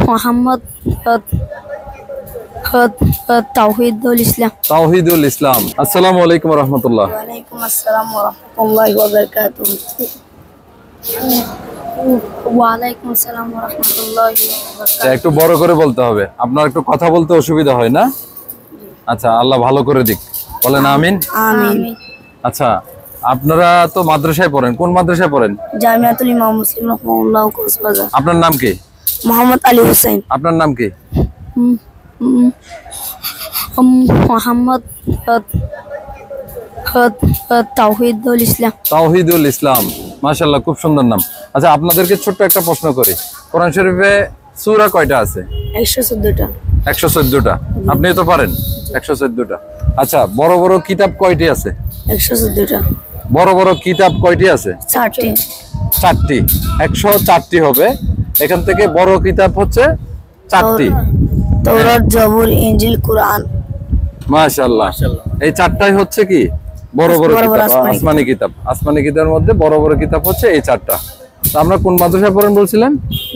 মোহাম্মদ তাওহিদুল ইসলাম। তাওহিদুল ইসলাম। আসসালামু আলাইকুম ওয়া রাহমাতুল্লাহ। ওয়া আলাইকুম আসসালাম ওয়া রাহমাতুল্লাহি ওয়া বারাকাতুহু। ওয়া আলাইকুম আসসালাম ওয়া রাহমাতুল্লাহি ওয়া বারাকাতুহু। একটু বড় করে বলতে হবে, আপনার একটু কথা বলতে অসুবিধা হয় না? আচ্ছা, আল্লাহ ভালো করে দিক, বলেন আমিন। আমিন। আচ্ছা, আপনারা তো মাদ্রাসায় পড়েন, কোন মাদ্রাসায় পড়েন? জামিয়াতুল ইমাম মুসলিম রাহমাহুল্লাহ কক্সবাজার। আপনার নাম কি? মোহাম্মদ আলী হোসেন। আপনার নাম কি? মোহাম্মদ তাওহিদুল ইসলাম। তাওহিদুল ইসলাম, মাশাআল্লাহ, খুব সুন্দর নাম। আচ্ছা, আপনাদেরকে ছোট্ট একটা প্রশ্ন করি, কোরআন শরীফে সূরা কয়টা আছে? 114টা। 114টা। আপনি তো পারেন 114টা। আচ্ছা, বড় বড় কিতাব কয়টি আছে? 114টা। বড় বড় কিতাব কয়টি আছে? 4টি। 4টি। 104টি হবে। এখান থেকে বড় কিতাব হচ্ছে 4টি। তাওরাত, জবুর, ইনজিল, কুরআন। মাশাআল্লাহ। এই 4টাই হচ্ছে কি বড় বড় কিতাব, আসমানি কিতাব। আসমানি কিতাবের মধ্যে বড় বড় কিতাব হচ্ছে এই 4টা। তো আমরা কোন মাদ্রাসায় পড়েন বলছিলেন?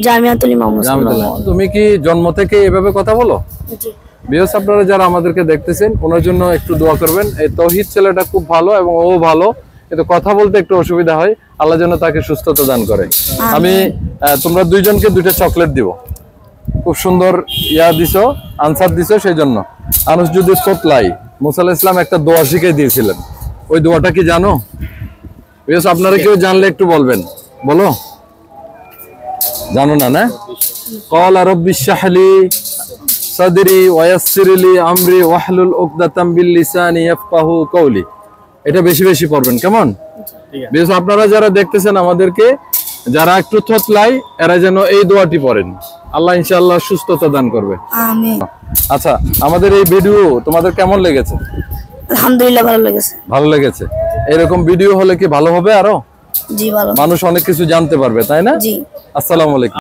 জামিয়াতুল ইমাম মুসলিম। তুমি কি জন্ম থেকে এভাবে কথা বলো? জি। ভিউয়ার্স, আপনারা যারা আমাদেরকে দেখতেছেন ওনার জন্য একটু দোয়া করবেন। এই তৌহিদ ছেলেটা খুব ভালো এবং ও ভালো, কিন্তু কথা বলতে একটু অসুবিধা হয়। আল্লাহ যেন তাকে সুস্থতা দান করে। আমি তোমরা দুইজনকে 2টা চকলেট দিব। খুব সুন্দর দিছো, আনসার দিছো, সেই জন্য। আনুস যদি সোতলাই মুসা আলাইহিস সালাম একটা দোয়া শিখিয়ে দিয়েছিলেন, ওই দোয়াটা কি জানো? ভিউয়ার্স, আপনারা কেউ জানলে একটু বলবেন। বলো, জানো না? না, ক্বালা রাব্বিশ শাহলি সাদরি ওয়া ইয়াসসিরলি আমরি ওয়াহলুল উকদাতাম বিল লিসানি ইয়াফকাহু কওলি। এটা বেশি বেশি পড়বেন, কেমন? বিকজ আপনারা যারা দেখতেছেন আমাদেরকে, যারা একটু থতলাই, এরা যেন এই দোয়াটি পড়েন। আল্লাহ ইনশাআল্লাহ সুস্থতা দান করবে। আমিন। আচ্ছা, আমাদের এই ভিডিও তোমাদের কেমন লেগেছে? আলহামদুলিল্লাহ, ভালো লেগেছে। ভালো লেগেছে। এরকম ভিডিও হলে কি ভালো হবে আরো? জি, ভালো। মানুষ অনেক কিছু জানতে পারবে, তাই না? জি। আসসালামু আলাইকুম।